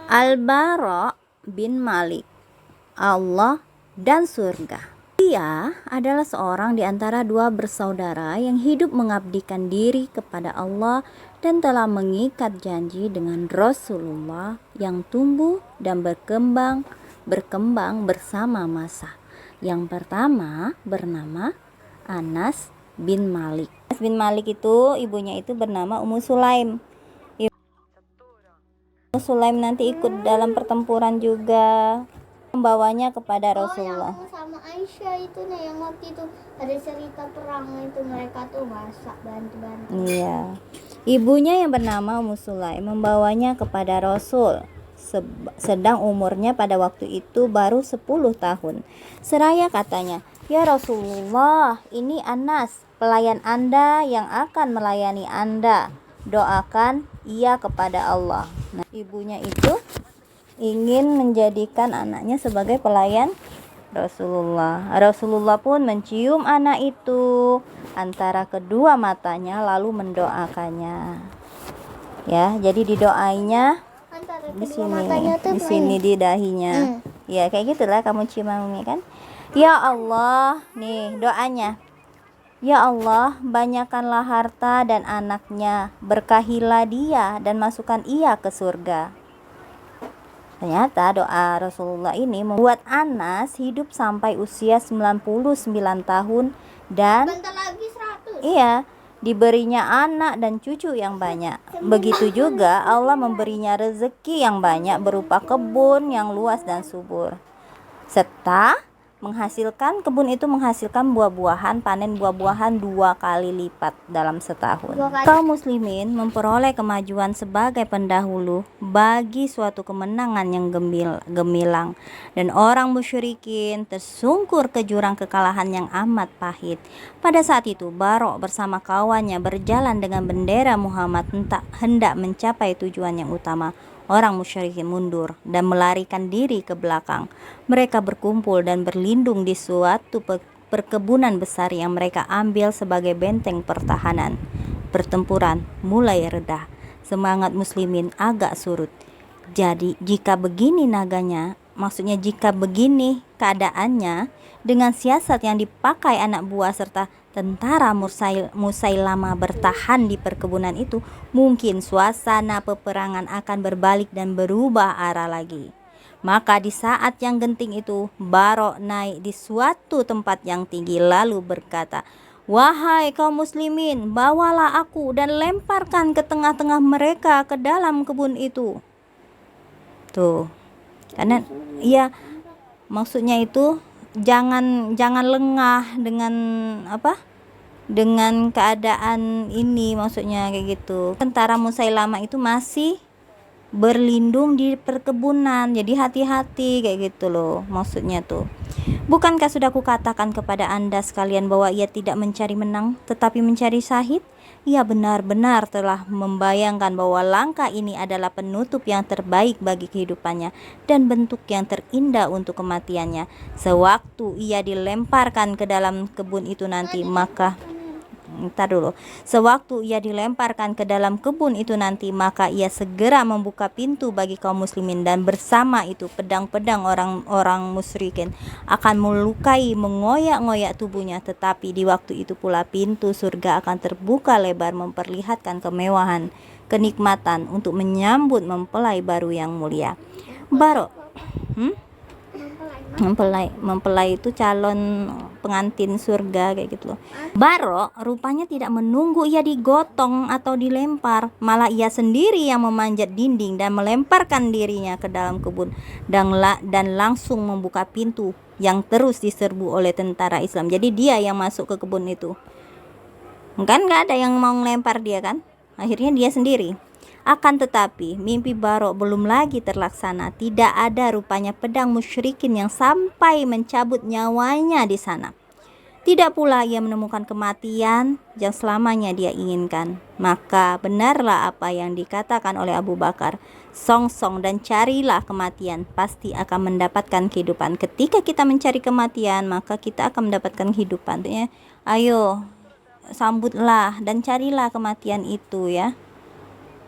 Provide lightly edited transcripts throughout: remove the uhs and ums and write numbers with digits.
Al-Bara' bin Malik, Allah dan surga. Dia adalah seorang di antara dua bersaudara yang hidup mengabdikan diri kepada Allah dan telah mengikat janji dengan Rasulullah yang tumbuh dan berkembang bersama masa. Yang pertama bernama Anas bin Malik. Anas bin Malik itu ibunya itu bernama Ummu Sulaim. Ummu Sulaim nanti ikut dalam pertempuran juga, membawanya kepada Rasulullah. Yang sama Aisyah itu nih, yang waktu itu ada cerita perang itu mereka tuh masak bantu-bantu. Iya. Ibunya yang bernama Ummu Sulaim membawanya kepada Rasul. Sedang umurnya pada waktu itu baru 10 tahun. Seraya katanya, "Ya Rasulullah, ini Anas, pelayan Anda yang akan melayani Anda. Doakan ia kepada Allah." Nah, ibunya itu ingin menjadikan anaknya sebagai pelayan Rasulullah. Rasulullah pun mencium anak itu antara kedua matanya lalu mendoakannya. Ya, jadi didoainya Antara di kedua sini, matanya tuh di sini di dahinya. Ya, kayak gitulah kamu cium Mami kan. Ya Allah, nih doanya. Ya Allah, banyakkanlah harta dan anaknya, berkahilah dia dan masukkan ia ke surga. Ternyata doa Rasulullah ini membuat Anas hidup sampai usia 99 tahun dan bentar lagi 100. iya, diberinya anak dan cucu yang banyak. Begitu juga Allah memberinya rezeki yang banyak berupa kebun yang luas dan subur. Serta kebun itu menghasilkan buah-buahan, panen buah-buahan 2 kali lipat dalam setahun. Kaum muslimin memperoleh kemajuan sebagai pendahulu bagi suatu kemenangan yang gemilang, dan orang musyrikin tersungkur ke jurang kekalahan yang amat pahit. Pada saat itu Bara' bersama kawannya berjalan dengan bendera Muhammad hendak mencapai tujuan yang utama. Orang musyrikin mundur dan melarikan diri ke belakang. Mereka berkumpul dan berlindung di suatu perkebunan besar yang mereka ambil sebagai benteng pertahanan. Pertempuran mulai reda. Semangat muslimin agak surut. Jadi jika begini keadaannya, dengan siasat yang dipakai anak buah serta tentara Musailamah bertahan di perkebunan itu, mungkin suasana peperangan akan berbalik dan berubah arah lagi. Maka di saat yang genting itu, Bara' naik di suatu tempat yang tinggi lalu berkata, "Wahai kaum muslimin, bawalah aku dan lemparkan ke tengah-tengah mereka ke dalam kebun itu." Tuh. Karena maksudnya itu jangan lengah dengan keadaan ini, maksudnya kayak gitu. Tentara Musailamah itu masih berlindung di perkebunan, jadi hati-hati kayak gitu loh, maksudnya tuh. Bukankah sudah kukatakan kepada Anda sekalian bahwa ia tidak mencari menang tetapi mencari syahid? Ia benar-benar telah membayangkan bahwa langkah ini adalah penutup yang terbaik bagi kehidupannya dan bentuk yang terindah untuk kematiannya. Sewaktu ia dilemparkan ke dalam kebun itu nanti, maka ia segera membuka pintu bagi kaum muslimin, dan bersama itu pedang-pedang orang musyrikin akan melukai, mengoyak-ngoyak tubuhnya. Tetapi di waktu itu pula pintu surga akan terbuka lebar, memperlihatkan kemewahan, kenikmatan untuk menyambut mempelai baru yang mulia. Bara' mempelai itu calon pengantin surga kayak gitu loh. Bara' rupanya tidak menunggu ia digotong atau dilempar, malah ia sendiri yang memanjat dinding dan melemparkan dirinya ke dalam kebun dan langsung membuka pintu yang terus diserbu oleh tentara Islam. Jadi dia yang masuk ke kebun itu. Kan nggak ada yang mau ngelempar dia kan? Akhirnya dia sendiri. Akan tetapi mimpi Bara' belum lagi terlaksana. Tidak ada rupanya pedang musyrikin yang sampai mencabut nyawanya di sana. Tidak pula ia menemukan kematian yang selamanya dia inginkan. Maka benarlah apa yang dikatakan oleh Abu Bakar, "Song-song dan carilah kematian, pasti akan mendapatkan kehidupan." Ketika kita mencari kematian, maka kita akan mendapatkan kehidupan. Ayo, sambutlah dan carilah kematian itu ya.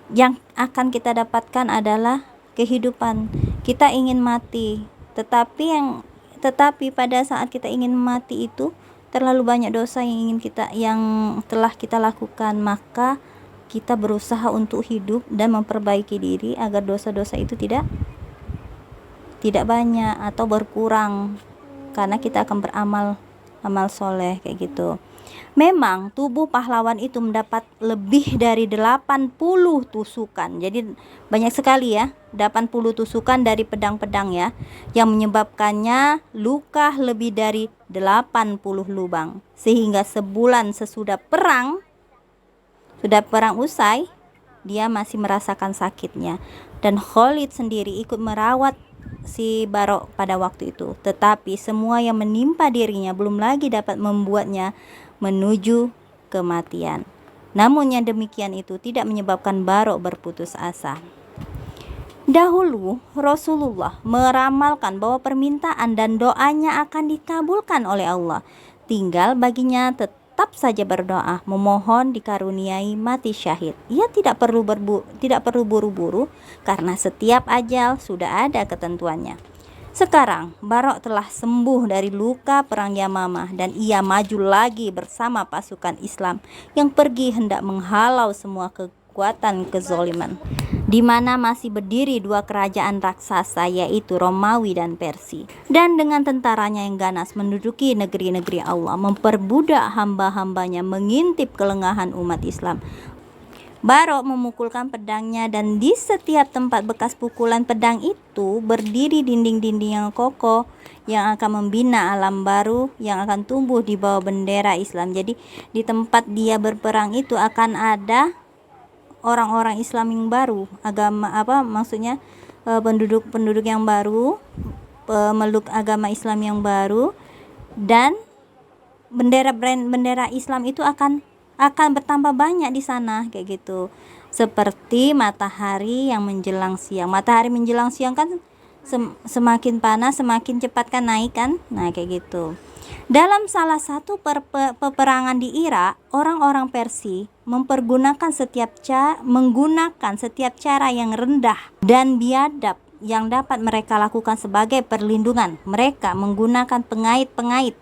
Yang akan kita dapatkan adalah kehidupan. Kita ingin mati, tetapi pada saat kita ingin mati itu terlalu banyak dosa yang telah kita lakukan, maka kita berusaha untuk hidup dan memperbaiki diri agar dosa-dosa itu tidak banyak atau berkurang, karena kita akan amal soleh kayak gitu. Memang tubuh pahlawan itu mendapat lebih dari 80 tusukan. Jadi banyak sekali ya, 80 tusukan dari pedang-pedang ya, yang menyebabkannya luka lebih dari 80 lubang. Sehingga sebulan sesudah perang usai, dia masih merasakan sakitnya. Dan Khalid sendiri ikut merawat si Barok pada waktu itu. Tetapi semua yang menimpa dirinya belum lagi dapat membuatnya menuju kematian. Namun yang demikian itu tidak menyebabkan Barok berputus asa. Dahulu Rasulullah meramalkan bahwa permintaan dan doanya akan dikabulkan oleh Allah. Tinggal baginya tetap saja berdoa, memohon dikaruniai mati syahid. Ia tidak perlu buru-buru karena setiap ajal sudah ada ketentuannya. Sekarang Barok telah sembuh dari luka perang Yamamah dan ia maju lagi bersama pasukan Islam yang pergi hendak menghalau semua kekuatan kezoliman, di mana masih berdiri dua kerajaan raksasa, yaitu Romawi dan Persia. Dan dengan tentaranya yang ganas menduduki negeri-negeri Allah, memperbudak hamba-hambanya, mengintip kelengahan umat Islam. Barok memukulkan pedangnya dan di setiap tempat bekas pukulan pedang itu berdiri dinding-dinding yang kokoh yang akan membina alam baru yang akan tumbuh di bawah bendera Islam. Jadi di tempat dia berperang itu akan ada orang-orang Islam yang baru, penduduk yang baru, pemeluk agama Islam yang baru, dan bendera Islam itu akan bertambah banyak di sana kayak gitu. Seperti matahari yang menjelang siang. Matahari menjelang siang kan semakin panas, semakin cepat kan naik kan? Nah, kayak gitu. Dalam salah satu peperangan di Irak, orang-orang Persia menggunakan setiap cara yang rendah dan biadab yang dapat mereka lakukan sebagai perlindungan. Mereka menggunakan pengait-pengait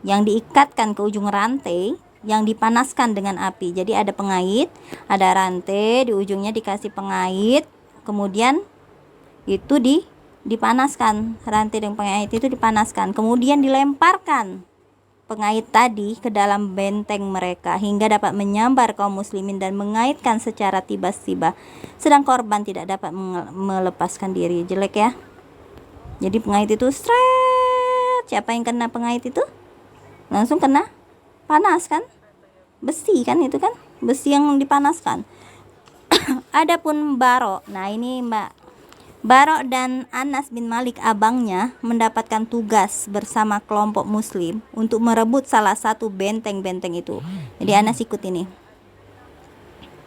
yang diikatkan ke ujung rantai yang dipanaskan dengan api. Jadi ada pengait, ada rantai, di ujungnya dikasih pengait, kemudian itu dipanaskan, rantai dan pengait itu dipanaskan, kemudian dilemparkan pengait tadi ke dalam benteng mereka hingga dapat menyambar kaum muslimin dan mengaitkan secara tiba-tiba, sedang korban tidak dapat melepaskan diri. Jelek ya. Jadi pengait itu siapa yang kena pengait itu langsung kena panas kan, besi kan, itu kan besi yang dipanaskan. Adapun Barok, nah ini Barok dan Anas bin Malik abangnya mendapatkan tugas bersama kelompok muslim untuk merebut salah satu benteng-benteng itu. Jadi Anas ikut ini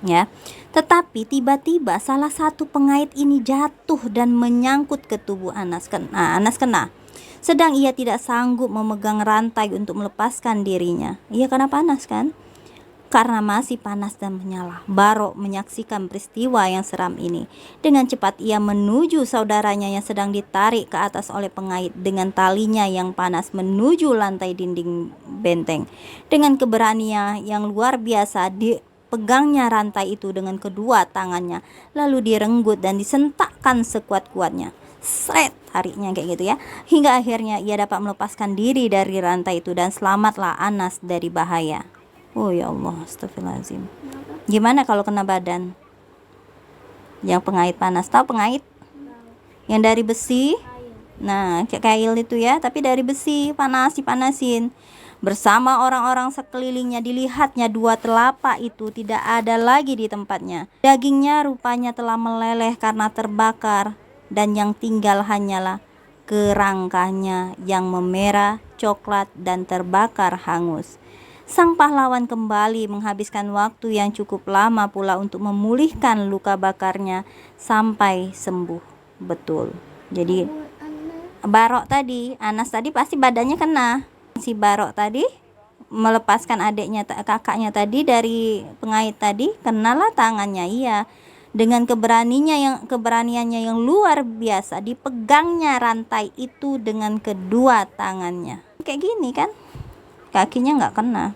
ya. Tetapi tiba-tiba salah satu pengait ini jatuh dan menyangkut ke tubuh Anas. Anas kena. Sedang ia tidak sanggup memegang rantai untuk melepaskan dirinya. Ia kena panas kan? Karena masih panas dan menyala. Barok menyaksikan peristiwa yang seram ini. Dengan cepat ia menuju saudaranya yang sedang ditarik ke atas oleh pengait dengan talinya yang panas menuju lantai dinding benteng. Dengan keberanian yang luar biasa dipegangnya rantai itu dengan kedua tangannya. Lalu direnggut dan disentakkan sekuat-kuatnya. Sret, tariknya kayak gitu ya, hingga akhirnya ia dapat melepaskan diri dari rantai itu dan selamatlah Anas dari bahaya. Oh ya Allah, astagfirullahaladzim. Gimana kalau kena badan yang pengait panas? Tahu pengait yang dari besi? Nah, kayak kail itu ya, tapi dari besi, dipanasin. Bersama orang-orang sekelilingnya dilihatnya dua telapak itu tidak ada lagi di tempatnya. Dagingnya rupanya telah meleleh karena terbakar. Dan yang tinggal hanyalah kerangkanya yang memerah, coklat, dan terbakar hangus. Sang pahlawan kembali menghabiskan waktu yang cukup lama pula untuk memulihkan luka bakarnya sampai sembuh betul. Jadi Barok tadi, Anas tadi pasti badannya kena. Si Barok tadi melepaskan kakaknya tadi dari pengait tadi, kenalah tangannya. Iya. Dengan keberaniannya yang luar biasa, dipegangnya rantai itu dengan kedua tangannya. Kayak gini kan, kakinya nggak kena,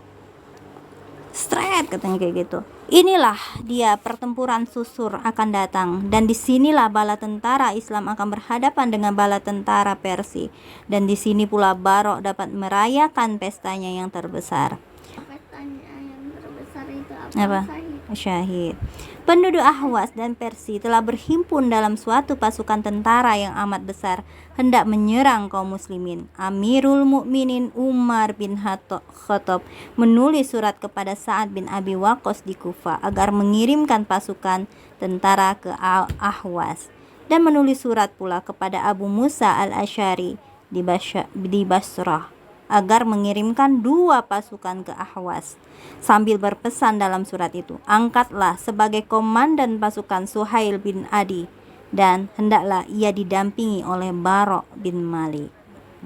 straight katanya kayak gitu. Inilah dia pertempuran susur akan datang, dan disinilah bala tentara Islam akan berhadapan dengan bala tentara Persia, dan di sini pula Barok dapat merayakan pestanya yang terbesar. Pestanya yang terbesar itu Apa? Syahid. Penduduk Ahwas dan Persia telah berhimpun dalam suatu pasukan tentara yang amat besar, hendak menyerang kaum muslimin. Amirul Mukminin Umar bin Khattab menulis surat kepada Sa'ad bin Abi Waqqas di Kufah agar mengirimkan pasukan tentara ke Ahwas, dan menulis surat pula kepada Abu Musa al-Asy'ari di Basrah agar mengirimkan 2 pasukan ke Ahwas, sambil berpesan dalam surat itu, angkatlah sebagai komandan pasukan Suhail bin Adi, dan hendaklah ia didampingi oleh Barok bin Malik.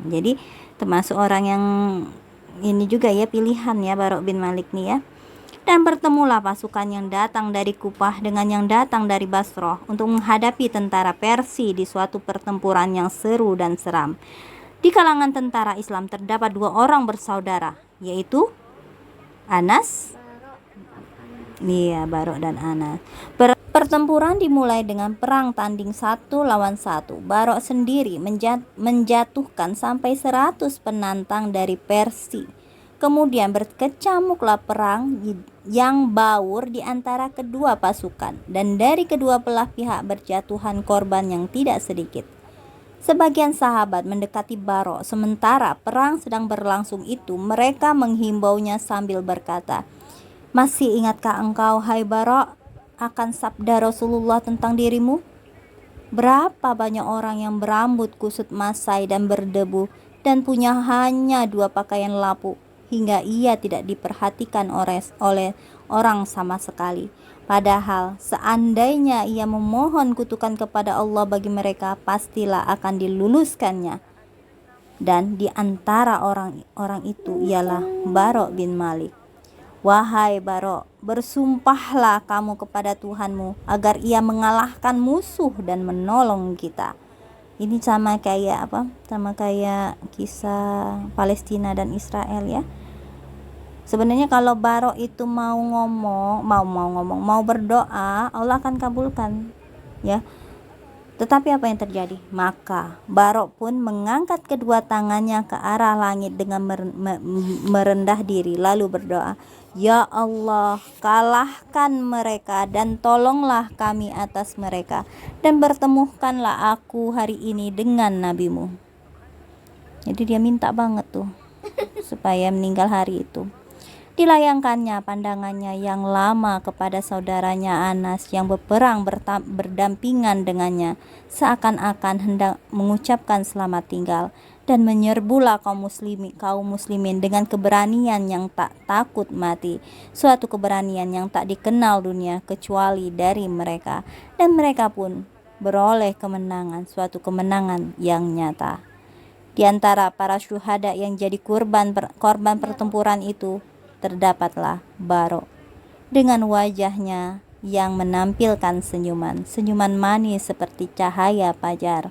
Jadi termasuk orang yang ini juga ya, pilihan ya, Barok bin Malik nih ya. Dan bertemulah pasukan yang datang dari Kufah dengan yang datang dari Basrah untuk menghadapi tentara Persia di suatu pertempuran yang seru dan seram. Di kalangan tentara Islam terdapat 2 orang bersaudara, yaitu Anas, Barok dan Anas. Pertempuran dimulai dengan perang tanding 1 lawan 1. Barok sendiri menjatuhkan sampai 100 penantang dari Persia. Kemudian berkecamuklah perang yang baur di antara kedua pasukan, dan dari kedua belah pihak berjatuhan korban yang tidak sedikit. Sebagian sahabat mendekati Barok sementara perang sedang berlangsung itu. Mereka menghimbaunya sambil berkata, "Masih ingatkah engkau, hai Barok, akan sabda Rasulullah tentang dirimu? Berapa banyak orang yang berambut kusut masai dan berdebu, dan punya hanya 2 pakaian lapuk, hingga ia tidak diperhatikan oleh orang sama sekali. Padahal seandainya ia memohon kutukan kepada Allah bagi mereka, pastilah akan diluluskannya. Dan di antara orang-orang itu ialah Barok bin Malik. Wahai Barok, bersumpahlah kamu kepada Tuhanmu agar ia mengalahkan musuh dan menolong kita." Ini sama kayak Sama kayak kisah Palestina dan Israel ya. Sebenarnya kalau Barok itu mau berdoa, Allah akan kabulkan ya. Tetapi apa yang terjadi? Maka Barok pun mengangkat kedua tangannya ke arah langit dengan merendah diri, lalu berdoa, "Ya Allah, kalahkan mereka dan tolonglah kami atas mereka, dan bertemukanlah aku hari ini dengan nabimu." Jadi dia minta banget tuh supaya meninggal hari itu. Dilayangkannya pandangannya yang lama kepada saudaranya Anas yang berperang berdampingan dengannya, seakan-akan hendak mengucapkan selamat tinggal, dan menyerbulah kaum muslimin dengan keberanian yang tak takut mati, suatu keberanian yang tak dikenal dunia kecuali dari mereka, dan mereka pun beroleh kemenangan, suatu kemenangan yang nyata. Di antara para syuhada yang jadi korban pertempuran itu terdapatlah Barok dengan wajahnya yang menampilkan senyuman manis seperti cahaya fajar.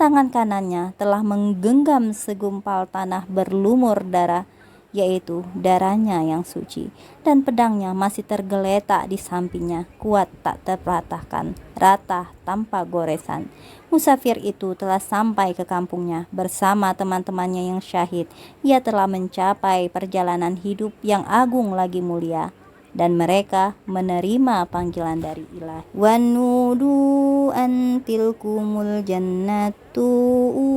Tangan kanannya telah menggenggam segumpal tanah berlumur darah, yaitu darahnya yang suci, dan pedangnya masih tergeletak di sampingnya, kuat tak terpatahkan, rata tanpa goresan. Musafir itu telah sampai ke kampungnya bersama teman-temannya yang syahid. Ia telah mencapai perjalanan hidup yang agung lagi mulia, dan mereka menerima panggilan dari Ilahi. Wanudu an tilkumul jannatu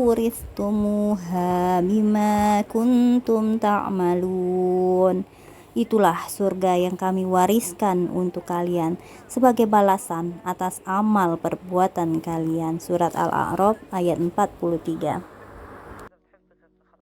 uristumuha bima kuntum ta'malun. Itulah surga yang kami wariskan untuk kalian sebagai balasan atas amal perbuatan kalian. Surat Al-A'raf ayat 43.